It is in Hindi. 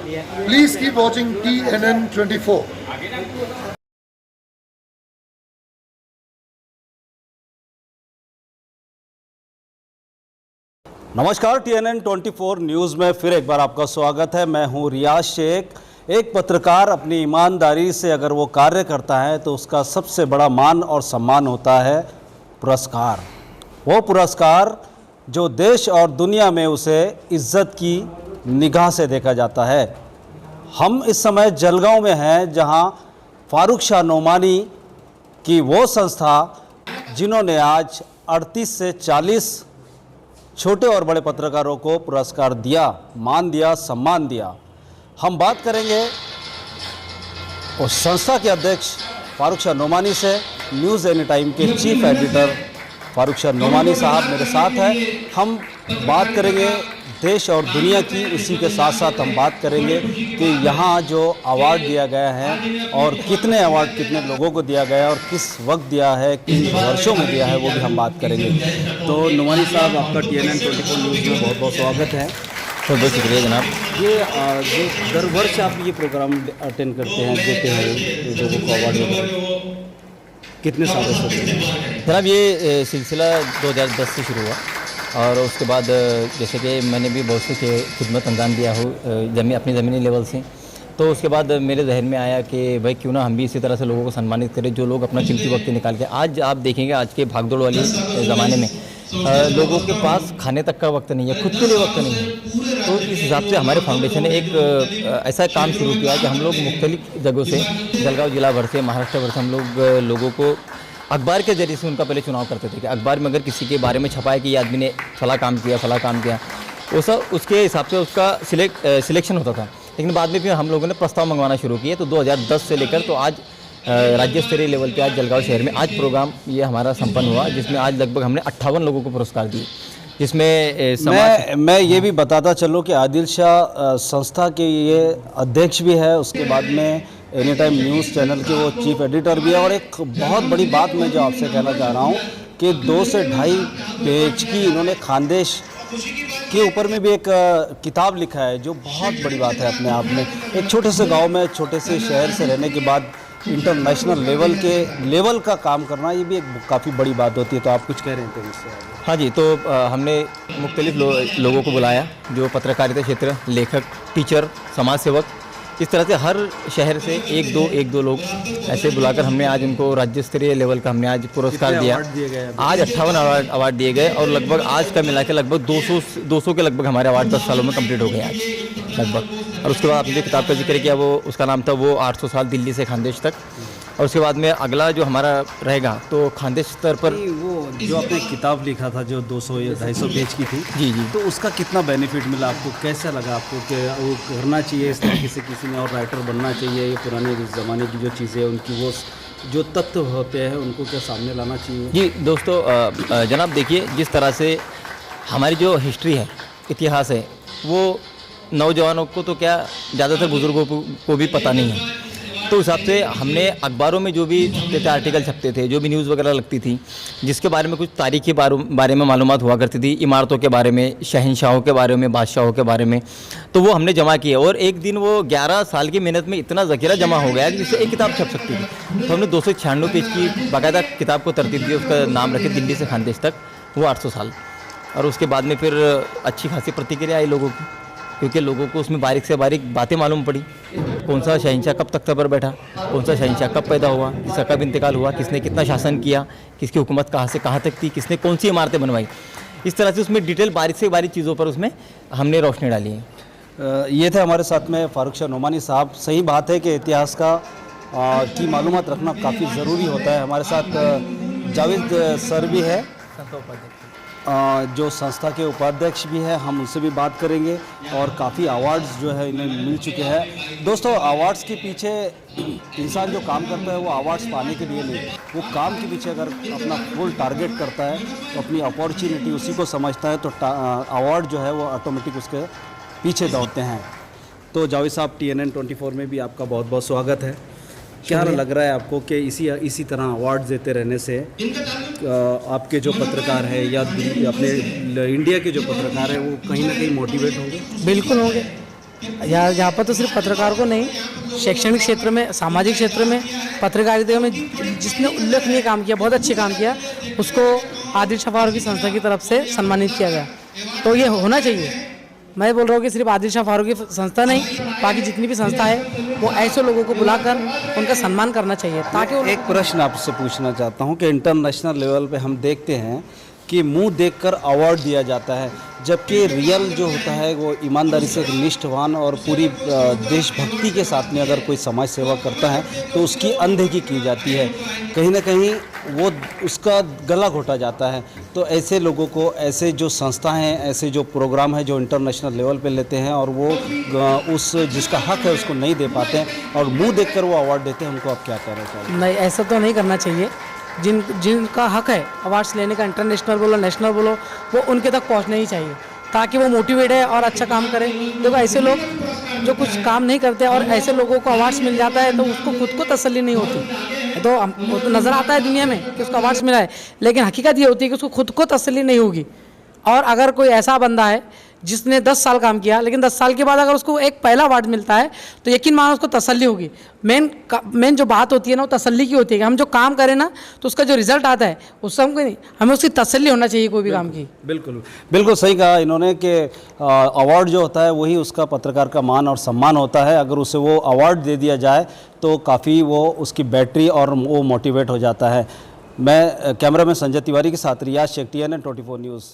Please keep watching TNN 24. नमस्कार, TNN 24 न्यूज़ में फिर एक बार आपका स्वागत है। मैं हूं रियाज शेख। एक पत्रकार अपनी ईमानदारी से अगर वो कार्य करता है तो उसका सबसे बड़ा मान और सम्मान होता है पुरस्कार। वो पुरस्कार जो देश और दुनिया में उसे इज्जत की निगाह से देखा जाता है। हम इस समय जलगांव में हैं, जहां फारूक शाह नोमानी की वो संस्था जिन्होंने आज 38 से 40 छोटे और बड़े पत्रकारों को पुरस्कार दिया, मान दिया, सम्मान दिया। हम बात करेंगे उस संस्था के अध्यक्ष फारूक शाह नोमानी से। न्यूज़ एनी टाइम के चीफ एडिटर फारूक शाह नोमानी साहब मेरे साथ हैं। हम बात करेंगे देश और दुनिया की, इसी के साथ साथ हम बात करेंगे कि यहाँ जो अवार्ड दिया गया है और कितने अवार्ड कितने लोगों को दिया गया है और किस वक्त दिया है, किन वर्षों में दिया है, वो भी हम बात करेंगे। तो नोमानी साहब, आपका TNN 24 न्यूज़ में बहुत बहुत स्वागत है। बहुत बहुत शुक्रिया जनाब। ये जो दर वर्ष आप ये प्रोग्राम अटेंड करते हैं, देते हैं लोगों को अवार्ड वगैरह, कितने सालों से? जनाब ये सिलसिला 2010 से शुरू हुआ और उसके बाद जैसे कि मैंने भी बहुत सी खिदमत अंजाम दिया हो अपनी ज़मीनी लेवल से, तो उसके बाद मेरे जहन में आया कि भाई क्यों ना हम भी इसी तरह से लोगों को सम्मानित करें जो लोग अपना कीमती वक्त निकाल के। आज आप देखेंगे आज के भागदौड़ वाले ज़माने में लोगों के पास खाने तक का वक्त नहीं है, खुद के लिए वक्त नहीं है। तो इस हिसाब से हमारे फाउंडेशन ने एक ऐसा काम शुरू किया कि हम लोग मुख्तलिफ जगहों से, जलगांव जिला भर से, महाराष्ट्र भर से हम लोगों को अखबार के जरिए से उनका पहले चुनाव करते थे कि अखबार में अगर किसी के बारे में छपा है कि ये आदमी ने फला काम किया उसके हिसाब से उसका सिलेक्शन होता था। लेकिन बाद में फिर हम लोगों ने प्रस्ताव मंगवाना शुरू किए। तो 2010 से लेकर तो आज राज्य स्तरीय लेवल पे आज जलगांव शहर में आज प्रोग्राम ये हमारा संपन्न हुआ, जिसमें आज लगभग हमने 58 लोगों को पुरस्कार दिए, जिसमें मैं ये भी बताता चलूँ कि आदिल शाह संस्था के ये अध्यक्ष भी है, उसके बाद में एनी टाइम न्यूज़ चैनल के वो चीफ एडिटर भी है। और एक बहुत बड़ी बात मैं जो आपसे कहना चाह रहा हूँ कि 2 से ढाई पेज की इन्होंने खानदेश के ऊपर में भी एक किताब लिखा है, जो बहुत बड़ी बात है अपने आप में। एक छोटे से गांव में, छोटे से शहर से रहने के बाद इंटरनेशनल लेवल का काम करना, ये भी एक काफ़ी बड़ी बात होती है। तो आप कुछ कह रहे थे इससे? हाँ जी, तो हमने मुख्तलिफ लोगों को बुलाया जो पत्रकारिता क्षेत्र, लेखक, टीचर, समाज सेवक, इस तरह से हर शहर से एक दो लोग ऐसे बुलाकर हमने आज उनको राज्य स्तरीय लेवल का हमने आज पुरस्कार दिया। आज 58 अवार्ड दिए गए और लगभग आज का मिला के लगभग 200 के लगभग हमारे अवार्ड 10 सालों में कंप्लीट हो गए आज लगभग। और उसके बाद आपने जो किताब का जिक्र किया वो उसका नाम था वो 800 साल दिल्ली से खानदेश तक। और उसके बाद में अगला जो हमारा रहेगा तो खानदेश स्तर पर वो जो आपने किताब लिखा था जो 200 या 250 पेज की थी, जी, तो उसका कितना बेनिफिट मिला आपको? कैसा लगा आपको कि वो करना चाहिए इस तरीके से, किसी ने और राइटर बनना चाहिए, ये पुराने ज़माने की जो चीज़ें उनकी वो जो तथ्य होते हैं उनको क्या सामने लाना चाहिए? जी दोस्तों, जनाब देखिए, जिस तरह से हमारी जो हिस्ट्री है, इतिहास है, वो नौजवानों को तो क्या ज़्यादातर बुज़ुर्गों को भी पता नहीं है। तो हिसाब से हमने अखबारों में जो भी छपते थे, आर्टिकल छपते थे, जो भी न्यूज़ वगैरह लगती थी, जिसके बारे में कुछ तारीख़ के बारे में मालूमात हुआ करती थी, इमारतों के बारे में, शहंशाहों के बारे में, बादशाहों के बारे में, तो वो हमने जमा किए। और एक दिन वो 11 साल की मेहनत में इतना ज़ख़ीरा जमा हो गया कि जिससे एक किताब छप सकती थी। तो हमने 296 पेज की बाकायदा किताब को तरतीब दी, उसका नाम रखे दिल्ली से खानदेश तक, वो 800 साल। और उसके बाद में फिर अच्छी खासी प्रतिक्रिया आई लोगों की, क्योंकि लोगों को उसमें बारीक से बारीक बातें मालूम पड़ी। कौन सा शहंशाह कब तख्ते पर बैठा, कौन सा शहंशाह कब पैदा हुआ, किसका कब इंतकाल हुआ, किसने कितना शासन किया, किसकी हुकूमत कहाँ से कहाँ तक थी, किसने कौन सी इमारतें बनवाई। इस तरह से उसमें डिटेल बारीक से बारीक चीज़ों पर उसमें हमने रोशनी डाली है। ये थे हमारे साथ में फारूक शाह नोमानी साहब। सही बात है कि इतिहास की मालूमात रखना काफ़ी ज़रूरी होता है। हमारे साथ जावेद सर भी है, जो संस्था के उपाध्यक्ष भी है, हम उनसे भी बात करेंगे। और काफ़ी अवार्ड्स जो है इन्हें मिल चुके हैं। दोस्तों, अवार्ड्स के पीछे इंसान जो काम करता है वो अवार्ड्स पाने के लिए नहीं, वो काम के पीछे अगर अपना फुल टारगेट करता है तो अपनी अपॉर्चुनिटी उसी को समझता है, तो अवार्ड जो है वो ऑटोमेटिक उसके पीछे दौड़ते हैं। तो जावेद साहब, TNN 24 में भी आपका बहुत बहुत स्वागत है। क्या लग रहा है आपको कि इसी तरह अवार्ड देते रहने से आपके जो पत्रकार हैं या अपने इंडिया के जो पत्रकार हैं वो कहीं ना कहीं मोटिवेट होंगे? बिल्कुल होंगे। यहाँ पर तो सिर्फ पत्रकार को नहीं, शैक्षणिक क्षेत्र में, सामाजिक क्षेत्र में, पत्रकारिता में जिसने उल्लेखनीय काम किया, बहुत अच्छे काम किया, उसको आदिल शाह फारूकी संस्था की तरफ से सम्मानित किया गया। तो ये होना चाहिए। मैं बोल रहा हूँ कि सिर्फ आदिल शाह फारूकी संस्था नहीं, बाकी जितनी भी संस्था है वो ऐसे लोगों को बुलाकर उनका सम्मान करना चाहिए, ताकि एक प्रश्न आपसे पूछना चाहता हूं कि इंटरनेशनल लेवल पे हम देखते हैं कि मुंह देखकर अवार्ड दिया जाता है, जबकि रियल जो होता है वो ईमानदारी से, निष्ठावान और पूरी देशभक्ति के साथ में अगर कोई समाज सेवा करता है तो उसकी अनदेखी की जाती है, कहीं ना कहीं वो उसका गला घोटा जाता है। तो ऐसे लोगों को, ऐसे जो संस्थाएं हैं, ऐसे जो प्रोग्राम है जो इंटरनेशनल लेवल पे लेते हैं और वो उस जिसका हक है उसको नहीं दे पाते हैं और मुंह देखकर वो अवार्ड देते हैं, उनको आप क्या कहना चाहिए? नहीं, ऐसा तो नहीं करना चाहिए। जिनका हक है अवार्ड्स लेने का, इंटरनेशनल बोलो, नेशनल बोलो, वो उनके तक पहुंचना ही चाहिए, ताकि वो मोटिवेट है और अच्छा काम करे। देखो, ऐसे लोग जो कुछ काम नहीं करते और ऐसे लोगों को अवार्ड्स मिल जाता है तो उसको खुद को तसल्ली नहीं होती। तो वो तो नज़र आता है दुनिया में कि उसको अवार्ड्स मिला है, लेकिन हकीकत ये होती है कि उसको खुद को तसल्ली नहीं होगी। और अगर कोई ऐसा बंदा है जिसने 10 साल काम किया, लेकिन 10 साल के बाद अगर उसको एक पहला अवार्ड मिलता है तो यकीन मानो उसको तसल्ली होगी। मेन जो बात होती है ना, वो तसल्ली की होती है कि हम जो काम करें ना तो उसका जो रिजल्ट आता है उससे हमको नहीं, हमें उसकी तसल्ली होना चाहिए कोई भी काम की। बिल्कुल बिल्कुल सही कहा इन्होंने कि अवार्ड जो होता है वही उसका पत्रकार का मान और सम्मान होता है। अगर उसे वो अवार्ड दे दिया जाए तो काफ़ी वो उसकी बैटरी और वो मोटिवेट हो जाता है। मैं कैमरामैन संजय तिवारी के साथ रियाज शेख, TNN 24 न्यूज़।